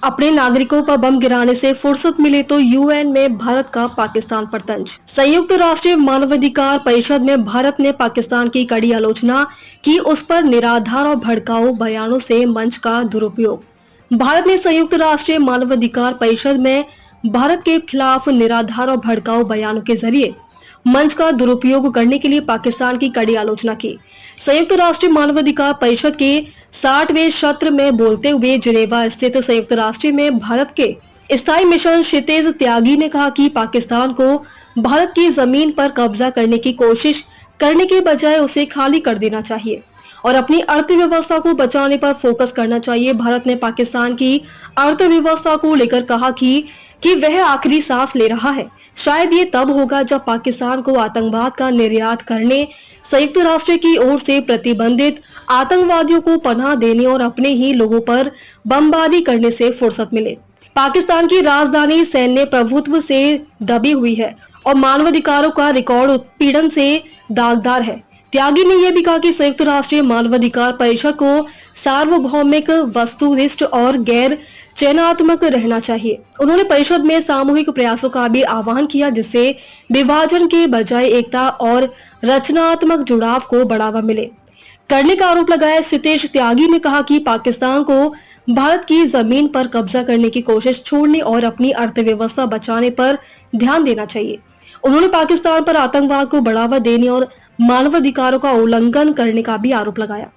अपने नागरिकों पर बम गिराने से फुर्सत मिले तो यूएन में भारत का पाकिस्तान पर तंज। संयुक्त राष्ट्र मानवाधिकार परिषद में भारत ने पाकिस्तान की कड़ी आलोचना की, उस पर निराधार और भड़काऊ बयानों से मंच का दुरुपयोग। भारत ने संयुक्त राष्ट्र मानवाधिकार परिषद में भारत के खिलाफ निराधार और भड़काऊ बयानों के जरिए मंच का दुरुपयोग करने के लिए पाकिस्तान की कड़ी आलोचना की। संयुक्त राष्ट्र मानवाधिकार परिषद के 60वें सत्र में बोलते हुए जिनेवा स्थित संयुक्त राष्ट्र में भारत के स्थायी मिशन क्षितिज त्यागी ने कहा कि पाकिस्तान को भारत की जमीन पर कब्जा करने की कोशिश करने के बजाय उसे खाली कर देना चाहिए और अपनी अर्थव्यवस्था को बचाने पर फोकस करना चाहिए। भारत ने पाकिस्तान की अर्थव्यवस्था को लेकर कहा कि वह आखिरी सांस ले रहा है। शायद ये तब होगा जब पाकिस्तान को आतंकवाद का निर्यात करने, संयुक्त राष्ट्र की ओर से प्रतिबंधित आतंकवादियों को पनाह देने और अपने ही लोगों पर बमबारी करने से फुर्सत मिले। पाकिस्तान की राजधानी सैन्य प्रभुत्व से दबी हुई है और मानवाधिकारों का रिकॉर्ड उत्पीड़न से दागदार है। त्यागी ने यह भी कहा कि संयुक्त राष्ट्र मानवाधिकार परिषद को सार्वभौमिक, वस्तुनिष्ठ और गैर चयनात्मक रहना चाहिए। उन्होंने परिषद में सामूहिक प्रयासों का भी आह्वान किया, जिससे विभाजन के बजाय एकता और रचनात्मक जुड़ाव को बढ़ावा मिले करने का आरोप लगाया। क्षितिज त्यागी ने कहा कि पाकिस्तान को भारत की जमीन पर कब्जा करने की कोशिश छोड़ने और अपनी अर्थव्यवस्था बचाने पर ध्यान देना चाहिए। उन्होंने पाकिस्तान पर आतंकवाद को बढ़ावा देने और मानवाधिकारों का उल्लंघन करने का भी आरोप लगाया।